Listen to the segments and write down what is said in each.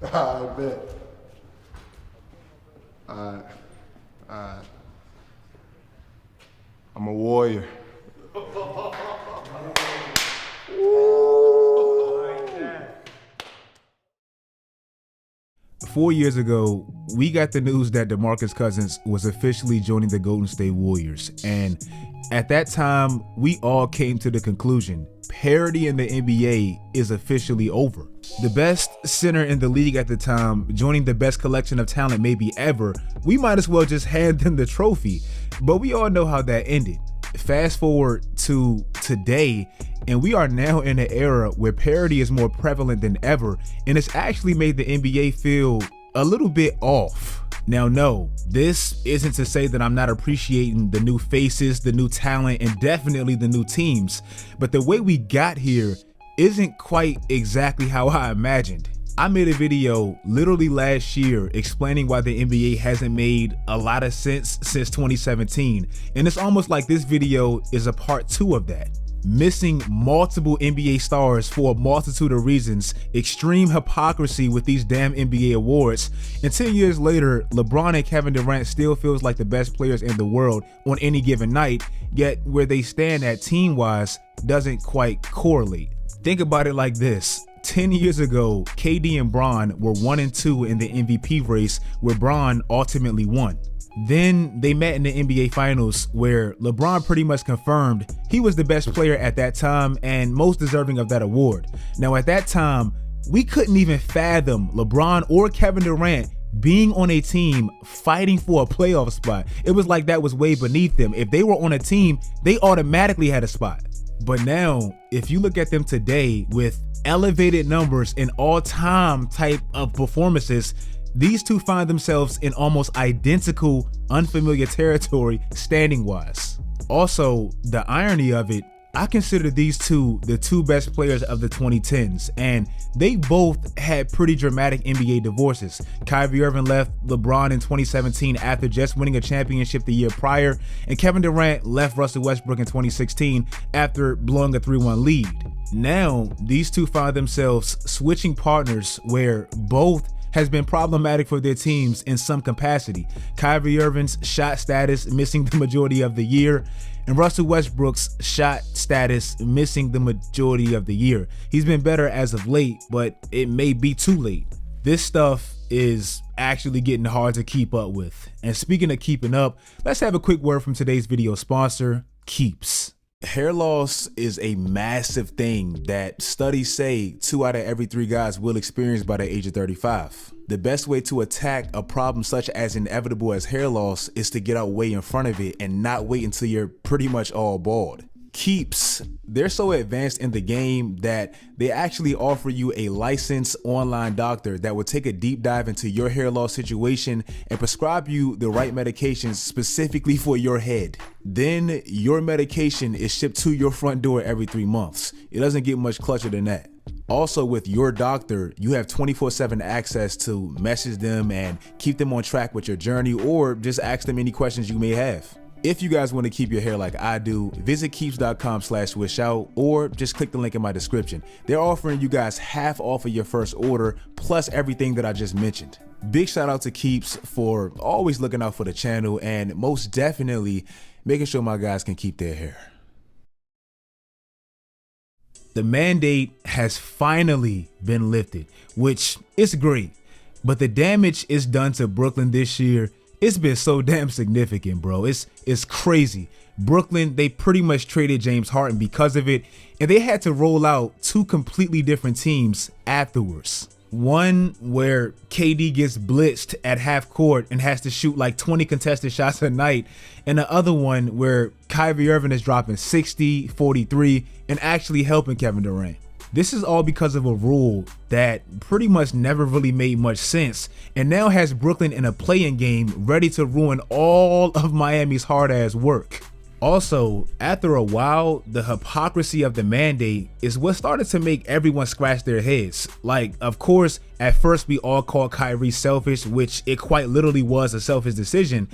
I bet. Alright. Alright. I'm a warrior. 4 years ago, we got the news that DeMarcus Cousins was officially joining the Golden State Warriors. And at that time, we all came to the conclusion parity in the NBA is officially over. The best center in the league at the time, joining the best collection of talent maybe ever, we might as well just hand them the trophy. But we all know how that ended. Fast forward to today, and we are now in an era where parity is more prevalent than ever, and it's actually made the NBA feel a little bit off. Now, no, this isn't to say that I'm not appreciating the new faces, the new talent, and definitely the new teams, but the way we got here isn't quite exactly how I imagined. I made a video literally last year explaining why the NBA hasn't made a lot of sense since 2017, and it's almost like this video is a part 2 of that. Missing multiple NBA stars for a multitude of reasons, extreme hypocrisy with these damn NBA awards, and 10 years later, LeBron and Kevin Durant still feels like the best players in the world on any given night, yet where they stand at team-wise doesn't quite correlate. Think about it like this. 10 years ago, KD and Bron were 1 and 2 in the MVP race, where Bron ultimately won. Then they met in the NBA Finals, where LeBron pretty much confirmed he was the best player at that time and most deserving of that award. Now at that time, we couldn't even fathom LeBron or Kevin Durant being on a team fighting for a playoff spot. It was like that was way beneath them. If they were on a team, they automatically had a spot. But now, if you look at them today with elevated numbers in all-time type of performances, these two find themselves in almost identical, unfamiliar territory standing-wise. Also, the irony of it, I consider these two the two best players of the 2010s, and they both had pretty dramatic NBA divorces. Kyrie Irving left LeBron in 2017 after just winning a championship the year prior, and Kevin Durant left Russell Westbrook in 2016 after blowing a 3-1 lead. Now, these two find themselves switching partners where both has been problematic for their teams in some capacity. Kyrie Irving's shot status missing the majority of the year, and Russell Westbrook's shot status missing the majority of the year. He's been better as of late, but it may be too late. This stuff is actually getting hard to keep up with. And speaking of keeping up, let's have a quick word from today's video sponsor, Keeps. Hair loss is a massive thing that studies say 2 out of every 3 guys will experience by the age of 35. The best way to attack a problem such as inevitable as hair loss is to get out way in front of it and not wait until you're pretty much all bald. Keeps, they're so advanced in the game that they actually offer you a licensed online doctor that will take a deep dive into your hair loss situation and prescribe you the right medications specifically for your head. Then your medication is shipped to your front door every 3 months. It doesn't get much clutcher than that. Also, with your doctor, you have 24/7 access to message them and keep them on track with your journey, or just ask them any questions you may have. If you guys want to keep your hair like I do, visit keeps.com/swishout or just click the link in my description. They're offering you guys half off of your first order plus everything that I just mentioned. Big shout out to Keeps for always looking out for the channel and most definitely making sure my guys can keep their hair. The mandate has finally been lifted, which is great, but the damage is done to Brooklyn this year. It's been so damn significant, bro. It's crazy. Brooklyn, they pretty much traded James Harden because of it, and they had to roll out 2 completely different teams afterwards. One where KD gets blitzed at half court and has to shoot like 20 contested shots a night, and the other one where Kyrie Irving is dropping 60, 43, and actually helping Kevin Durant. This is all because of a rule that pretty much never really made much sense and now has Brooklyn in a play-in game ready to ruin all of Miami's hard-ass work. Also, after a while, the hypocrisy of the mandate is what started to make everyone scratch their heads. Like, of course, at first we all called Kyrie selfish, which it quite literally was a selfish decision.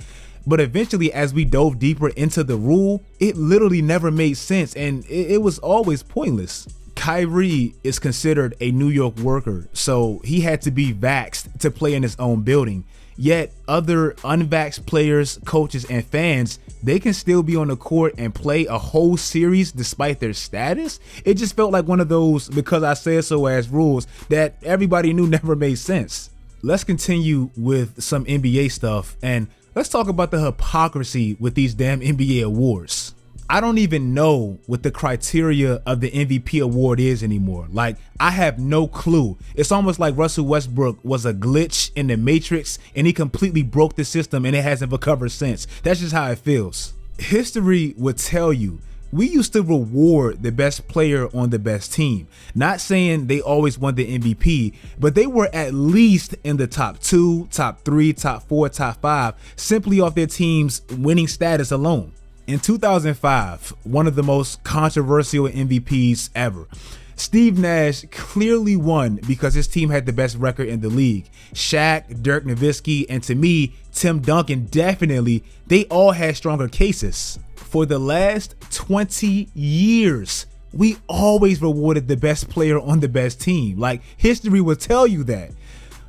But eventually, as we dove deeper into the rule, it literally never made sense and it was always pointless. Kyrie is considered a New York worker, so he had to be vaxxed to play in his own building. Yet other unvaxxed players, coaches, and fans, they can still be on the court and play a whole series despite their status. It just felt like one of those because I said so as rules that everybody knew never made sense. Let's continue with some NBA stuff and let's talk about the hypocrisy with these damn NBA awards. I don't even know what the criteria of the MVP award is anymore. Like, I have no clue. It's almost like Russell Westbrook was a glitch in the Matrix and he completely broke the system and it hasn't recovered since. That's just how it feels. History would tell you we used to reward the best player on the best team. Not saying they always won the MVP, but they were at least in the top 2, top 3, top 4, top 5, simply off their team's winning status alone. In 2005, one of the most controversial MVPs ever, Steve Nash clearly won because his team had the best record in the league. Shaq, Dirk Nowitzki, and to me, Tim Duncan definitely, they all had stronger cases. For the last 20 years, we always rewarded the best player on the best team. Like, history will tell you that.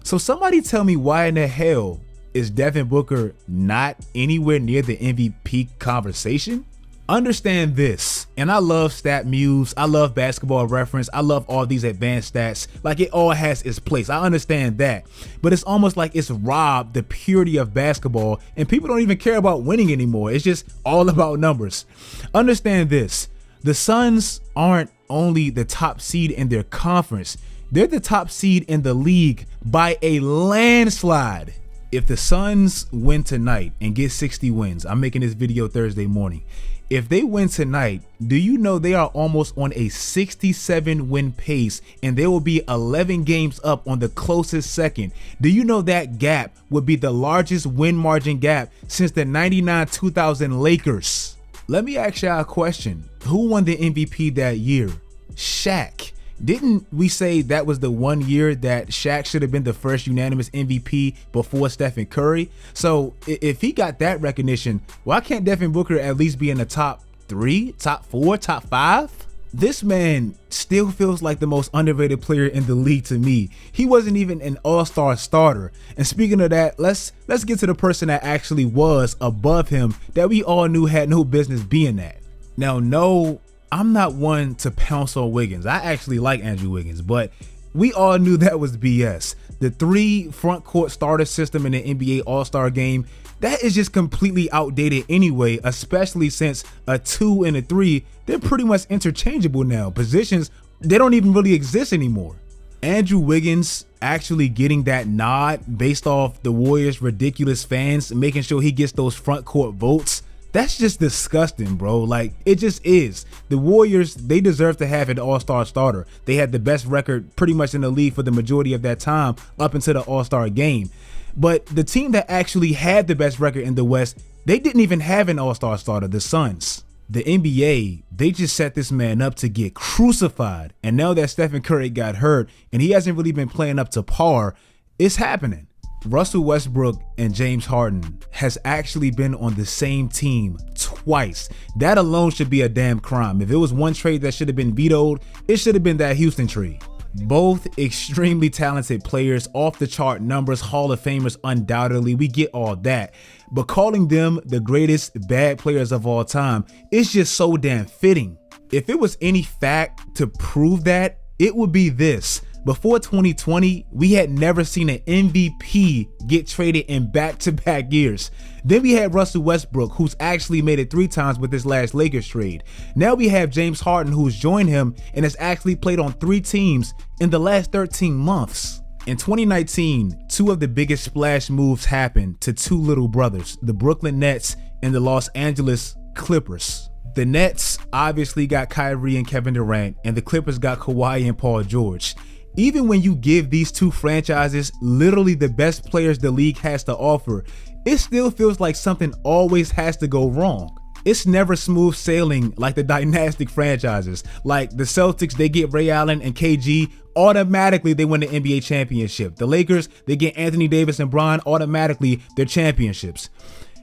So somebody tell me why in the hell is Devin Booker not anywhere near the MVP conversation? Understand this, and I love StatMuse, I love Basketball Reference, I love all these advanced stats. Like, it all has its place. I understand that, but it's almost like it's robbed the purity of basketball and people don't even care about winning anymore. It's just all about numbers. Understand this, the Suns aren't only the top seed in their conference, they're the top seed in the league by a landslide. If the Suns win tonight and get 60 wins, I'm making this video Thursday morning. If they win tonight, do you know they are almost on a 67 win pace and they will be 11 games up on the closest second? Do you know that gap would be the largest win margin gap since the 99-2000 Lakers? Let me ask y'all a question. Who won the MVP that year? Shaq. Didn't we say that was the one year that Shaq should have been the first unanimous MVP before Stephen Curry? So if he got that recognition, why can't Devin Booker at least be in the top 3, top 4, top 5? This man still feels like the most underrated player in the league to me. He wasn't even an all-star starter. And speaking of that, let's get to the person that actually was above him that we all knew had no business being that. Now, no, I'm not one to pounce on Wiggins. I actually like Andrew Wiggins, but we all knew that was BS. The 3 front court starter system in the NBA All-Star game, that is just completely outdated anyway, especially since a 2 and a 3, they're pretty much interchangeable now. Positions, they don't even really exist anymore. Andrew Wiggins actually getting that nod based off the Warriors' ridiculous fans, making sure he gets those front court votes. That's just disgusting, bro. Like, it just is. The Warriors, they deserve to have an all-star starter. They had the best record pretty much in the league for the majority of that time up until the all-star game. But the team that actually had the best record in the West, they didn't even have an all-star starter, the Suns. The NBA, they just set this man up to get crucified. And now that Stephen Curry got hurt and he hasn't really been playing up to par, it's happening. Russell Westbrook and James Harden has actually been on the same team twice. That alone should be a damn crime. If it was one trade that should have been vetoed, it should have been that Houston trade. Both extremely talented players, off the chart numbers, Hall of Famers undoubtedly, we get all that. But calling them the greatest bad players of all time is just so damn fitting. If it was any fact to prove that, it would be this. Before 2020, we had never seen an MVP get traded in back-to-back years. Then we had Russell Westbrook, who's actually made it 3 times with this last Lakers trade. Now we have James Harden, who's joined him and has actually played on 3 teams in the last 13 months. In 2019, 2 of the biggest splash moves happened to 2 little brothers, the Brooklyn Nets and the Los Angeles Clippers. The Nets obviously got Kyrie and Kevin Durant, and the Clippers got Kawhi and Paul George. Even when you give these 2 franchises literally the best players the league has to offer, it still feels like something always has to go wrong. It's never smooth sailing like the dynastic franchises. Like the Celtics, they get Ray Allen and KG, automatically they win the NBA championship. The Lakers, they get Anthony Davis and Bron, automatically they're championships.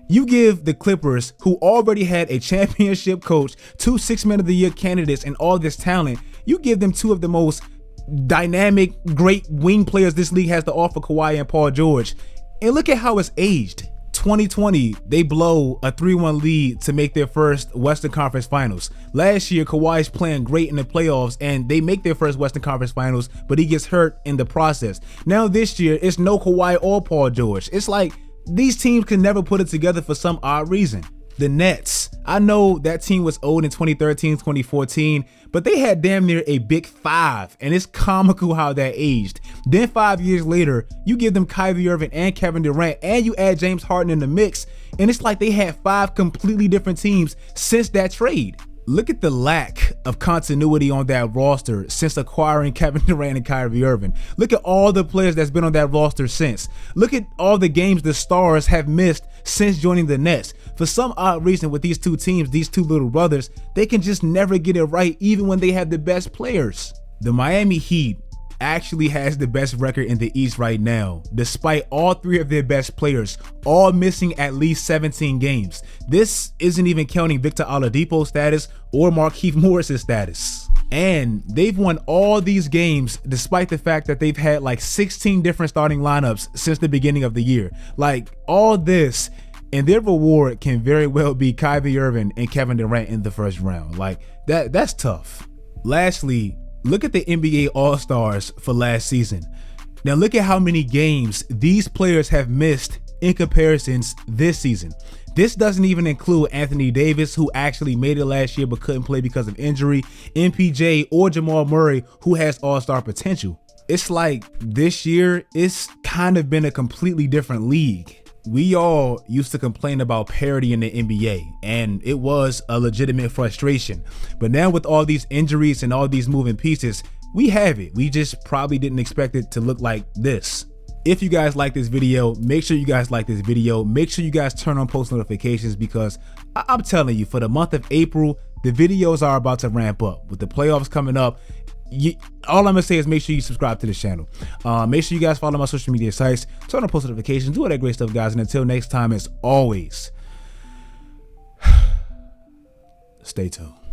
You give the Clippers, who already had a championship coach, 2 Six Man of the Year candidates, and all this talent, You give them two of the most dynamic, great wing players this league has to offer, Kawhi and Paul George, and look at how it's aged. 2020, they blow a 3-1 lead to make their first Western Conference Finals. Last year, Kawhi's playing great in the playoffs and they make their first Western Conference Finals, but he gets hurt in the process. Now this year, it's no Kawhi or Paul George. It's like these teams can never put it together for some odd reason. The Nets, I know that team was old in 2013, 2014, but they had damn near a big five, and it's comical how that aged. Then 5 years later, you give them Kyrie Irving and Kevin Durant, and you add James Harden in the mix, and it's like they had 5 completely different teams since that trade. Look at the lack of continuity on that roster since acquiring Kevin Durant and Kyrie Irving. Look at all the players that's been on that roster since. Look at all the games the stars have missed since joining the Nets. For some odd reason with these two teams, these two little brothers, they can just never get it right even when they have the best players. The Miami Heat actually has the best record in the East right now, despite all 3 of their best players all missing at least 17 games. This isn't even counting Victor Oladipo's status or Markieff Morris's status. And they've won all these games despite the fact that they've had like 16 different starting lineups since the beginning of the year. Like all this, and their reward can very well be Kyrie Irving and Kevin Durant in the first round. Like that's tough. Lastly, look at the NBA All-Stars for last season. Now look at how many games these players have missed in comparisons this season. This doesn't even include Anthony Davis, who actually made it last year but couldn't play because of injury, MPJ, or Jamal Murray, who has All-Star potential. It's like this year, it's kind of been a completely different league. We all used to complain about parity in the NBA, and it was a legitimate frustration. But now with all these injuries and all these moving pieces, we have it. We just probably didn't expect it to look like this. If you guys like this video, make sure you guys like this video. Make sure you guys turn on post notifications, because I'm telling you, for the month of April, the videos are about to ramp up. With the playoffs coming up, all I'm gonna say is make sure you subscribe to this channel. Make sure you guys follow my social media sites, turn on post notifications, do all that great stuff, guys. And until next time, as always, stay tuned.